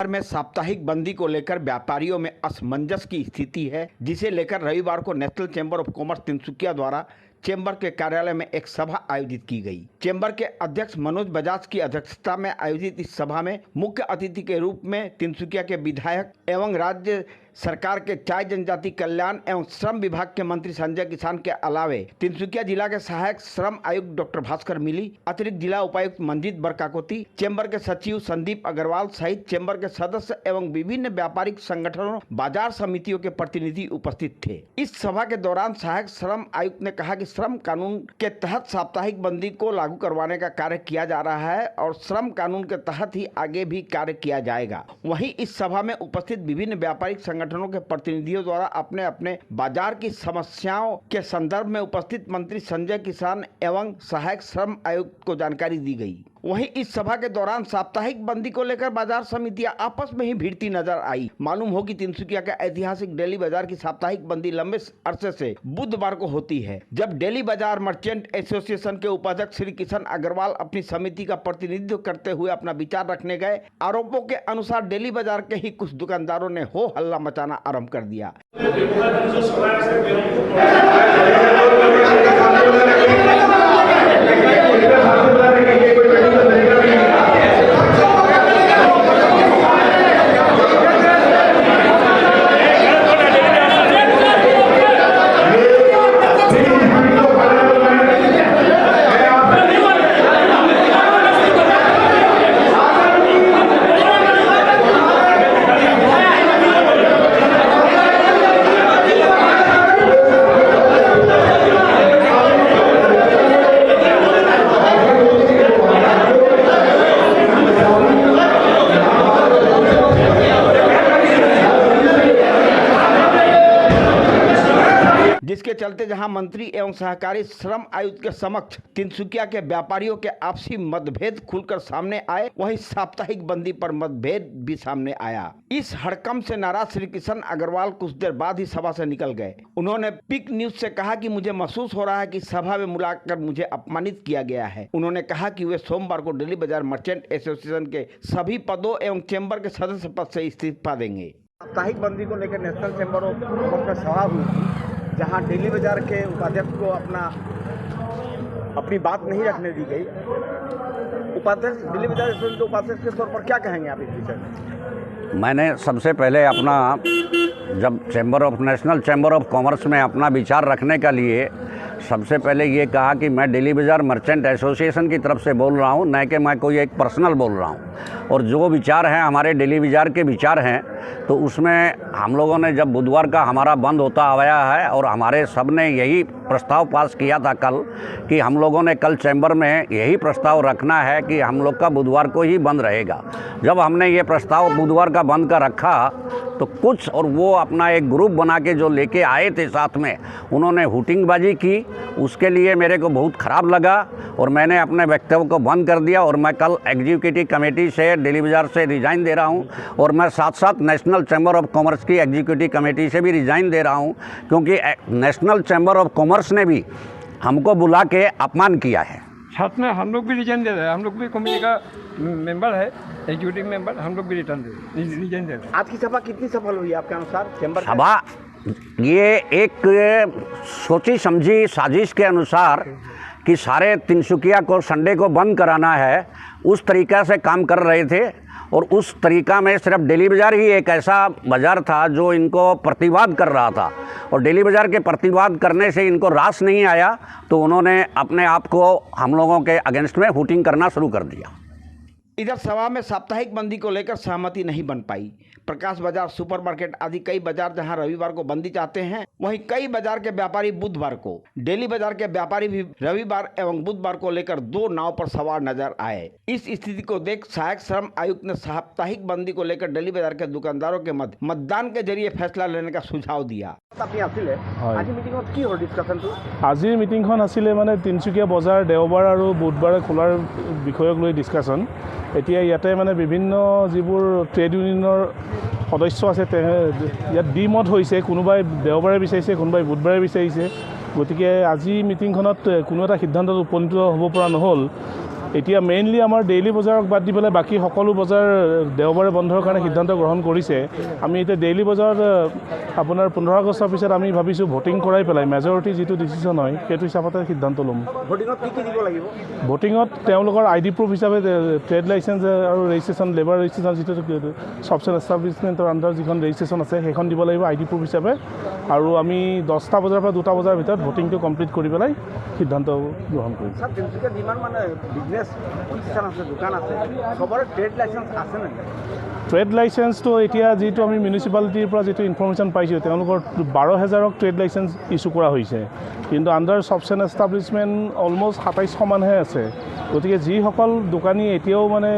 भर में साप्ताहिक बंदी को लेकर व्यापारियों में असमंजस की स्थिति है, जिसे लेकर रविवार को national chamber of commerce Tinsukia द्वारा चैम्बर के कार्यालय में एक सभा आयोजित की गई। चैम्बर के अध्यक्ष मनोज बजाज की अध्यक्षता में आयोजित इस सभा में मुख्य अतिथि के रूप में तिनसुकिया के विधायक एवं राज्य सरकार के चाय जनजाति कल्याण एवं श्रम विभाग के मंत्री संजय किसान के अलावे तिनसुकिया जिला के सहायक श्रम आयुक्त डॉक्टर भास्कर मिली, अतिरिक्त जिला उपायुक्त मंजीत बरकाकोती, चैम्बर के सचिव संदीप अग्रवाल सहित चैम्बर के सदस्य एवं विभिन्न व्यापारिक संगठनों, बाजार समितियों के प्रतिनिधि उपस्थित थे। इस सभा के दौरान सहायक श्रम आयुक्त ने कहा कि श्रम कानून के तहत साप्ताहिक बंदी को लागू करवाने का कार्य किया जा रहा है और श्रम कानून के तहत ही आगे भी कार्य किया जाएगा। वहीं इस सभा में उपस्थित विभिन्न व्यापारिक संगठनों के प्रतिनिधियों द्वारा अपने अपने बाजार की समस्याओं के संदर्भ में उपस्थित मंत्री संजय किसान एवं सहायक श्रम आयुक्त को जानकारी दी गई। वहीं इस सभा के दौरान साप्ताहिक बंदी को लेकर बाजार समितियां आपस में ही भिड़ती नजर आई। मालूम हो कि तिनसुकिया का ऐतिहासिक डेली बाजार की साप्ताहिक बंदी लंबे अरसे से बुधवार को होती है, जब डेली बाजार मर्चेंट एसोसिएशन के उपाध्यक्ष श्री किशन अग्रवाल अपनी समिति का प्रतिनिधित्व करते हुए अपना विचार रखने गए। आरोपों के अनुसार डेली बाजार के ही कुछ दुकानदारों ने हो हल्ला मचाना आरंभ कर दिया। जिसके चलते जहां मंत्री एवं सहकारी श्रम आयुक्त के समक्ष तिनसुकिया के व्यापारियों के आपसी मतभेद खुलकर सामने आए, वहीं साप्ताहिक बंदी पर मतभेद भी सामने आया। इस हड़कंप से नाराज श्री किशन अग्रवाल कुछ देर बाद ही सभा से निकल गए। उन्होंने पिक न्यूज से कहा कि मुझे महसूस हो रहा है कि सभा में बुलाकर मुझे अपमानित किया गया है। उन्होंने कहा कि वे सोमवार को डेली बाजार मर्चेंट एसोसिएशन के सभी पदों एवं चैम्बर के सदस्य पद से इस्तीफा देंगे। साप्ताहिक बंदी को लेकर नेशनल चैम्बर ऑफ कॉमर्स में सभा हुई थी, जहां डेली बाजार के उपाध्यक्ष को अपनी बात नहीं रखने दी गई। उपाध्यक्ष डेली बाजार एसोसिएशन के उपाध्यक्ष के तौर पर क्या कहेंगे आप इस विषय में? मैंने सबसे पहले अपना जब नेशनल चैम्बर ऑफ कॉमर्स में अपना विचार रखने के लिए सबसे पहले ये कहा कि मैं डेली बाजार मर्चेंट एसोसिएशन की तरफ से बोल रहा हूँ, न कि मैं कोई एक पर्सनल बोल रहा हूँ। और जो विचार हैं हमारे डेली बाजार के विचार हैं, तो उसमें हम लोगों ने जब बुधवार का हमारा बंद होता आया है और हमारे सब ने यही प्रस्ताव पास किया था कल कि हम लोगों ने कल चैम्बर में यही प्रस्ताव रखना है कि हम लोग का बुधवार को ही बंद रहेगा। जब हमने ये प्रस्ताव बुधवार का बंद का रखा तो कुछ और वो अपना एक ग्रुप बना के जो लेके आए थे साथ में, उन्होंने हुटिंगबाजी की। उसके लिए मेरे को बहुत ख़राब लगा और मैंने अपने वक्तव्य को बंद कर दिया और मैं कल एग्जीक्यूटिव कमेटी से डेली बाजार से रिज़ाइन दे रहा हूं और मैं साथ साथ नेशनल चैम्बर ऑफ कॉमर्स की एग्जीक्यूटिव कमेटी से भी रिज़ाइन दे रहा हूं, क्योंकि नेशनल चैम्बर ऑफ कॉमर्स ने भी हमको बुला के अपमान किया है। साथ में हम लोग भी रिजाइन दे रहे हैं, हम लोग भी कमेटी का मेंबर है, एग्जीक्यूटिव मेंबर, हम लोग भी रिजाइन दे रहे हैं। आज की सभा कितनी सफल हुई आपके अनुसार? चैम्बर सभा ये एक सोची समझी साजिश के अनुसार कि सारे तिनसुकिया को संडे को बंद कराना है, उस तरीक़ा से काम कर रहे थे। और उस तरीक़ा में सिर्फ डेली बाज़ार ही एक ऐसा बाज़ार था जो इनको प्रतिवाद कर रहा था, और डेली बाज़ार के प्रतिवाद करने से इनको रास नहीं आया, तो उन्होंने अपने आप को हम लोगों के अगेंस्ट में हुटिंग करना शुरू कर दिया। इधर सभा में साप्ताहिक बंदी को लेकर सहमति नहीं बन पाई। प्रकाश बाजार, सुपरमार्केट आदि कई बाजार जहां रविवार को बंदी चाहते हैं, वहीं कई बाजार के व्यापारी बुधवार को, डेली बाजार के व्यापारी भी रविवार एवं बुधवार को लेकर दो नाव पर सवार नजर आए। इस स्थिति को देख सहायक श्रम आयुक्त ने साप्ताहिक बंदी को लेकर डेली बाजार के दुकानदारों के मध्य मतदान के जरिए फैसला लेने का सुझाव दिया। আজিৰ মিটিংখন আছিলে মানে তিনচুকীয়া বজাৰ দেওবাৰ আৰু বুধবাৰে খোলাৰ বিষয়ক লৈ ডিছকাশ্যন। এতিয়া ইয়াতে মানে বিভিন্ন যিবোৰ ট্ৰেড ইউনিয়নৰ সদস্য আছে ইয়াত দ্বিমত হৈছে, কোনোবাই দেওবাৰে বিচাৰিছে, কোনোবাই বুধবাৰে বিচাৰিছে। গতিকে আজি মিটিংখনত কোনো এটা সিদ্ধান্তত উপনীত হ'ব পৰা নহ'ল। এতিয়া মেইনলি আমাৰ ডেইলি বজাৰক বাদ দি পেলাই বাকী সকলো বজাৰ দেওবাৰে বন্ধৰ কাৰণে সিদ্ধান্ত গ্ৰহণ কৰিছে। আমি এতিয়া ডেইলি বজাৰত আপোনাৰ 15 আগষ্টৰ পিছত আমি ভাবিছোঁ ভোটিং কৰাই পেলাই মেজৰিটি যিটো ডিচিশ্যন হয় সেইটো হিচাপতে সিদ্ধান্ত ল'ম। ভোটিঙত কি দিব লাগিব? ভোটিঙত তেওঁলোকৰ ID প্ৰুফ হিচাপে ট্ৰেড লাইচেঞ্চ আৰু ৰেজিষ্ট্ৰেশ্যন লেবাৰ ৰেজিষ্ট্ৰেশ্যন যিটো ছবচেন এষ্টাব্লিছমেণ্টৰ আণ্ডাৰ যিখন ৰেজিষ্ট্ৰেশ্যন আছে সেইখন দিব লাগিব ID প্ৰুফ হিচাপে। আৰু আমি 10টা বজাৰ পৰা 2টা বজাৰ ভিতৰত ভোটিংটো কমপ্লিট কৰি পেলাই সিদ্ধান্ত গ্ৰহণ কৰিম। স্যার তিনসুকিয়া যিমান মানে বিজনেস প্রতিষ্ঠান আছে দোকান আছে সবৰে ট্ৰেড লাইসেন্স আছে নে? ট্ৰেড লাইচেঞ্চটো এতিয়া যিটো আমি মিউনিচিপালিটিৰ পৰা যিটো ইনফৰ্মেশ্যন পাইছোঁ তেওঁলোকৰ 12,000ক ট্ৰেড লাইচেঞ্চ ইছ্যু কৰা হৈছে, কিন্তু আণ্ডাৰ ছবচেন এষ্টাব্লিছমেণ্ট অলম'ষ্ট 2700 মানহে আছে। গতিকে যিসকল দোকানী এতিয়াও মানে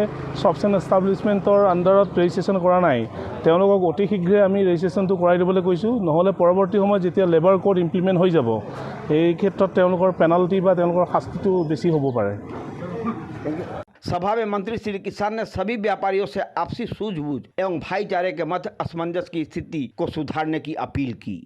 ছবচেন এষ্টাব্লিছমেণ্টৰ আণ্ডাৰত ৰেজিষ্ট্ৰেশ্যন কৰা নাই তেওঁলোকক অতি শীঘ্ৰে আমি ৰেজিষ্ট্ৰেশ্যনটো কৰাই দিবলৈ কৈছোঁ। নহ'লে পৰৱৰ্তী সময়ত যেতিয়া লেবাৰ কোড ইমপ্লিমেণ্ট হৈ যাব এই ক্ষেত্ৰত তেওঁলোকৰ পেনাল্টি বা তেওঁলোকৰ শাস্তিটো বেছি হ'ব পাৰে। सभा में मंत्री श्री किसान ने सभी व्यापारियों से आपसी सूझबूझ एवं भाईचारे के मध्य असमंजस की स्थिति को सुधारने की अपील की।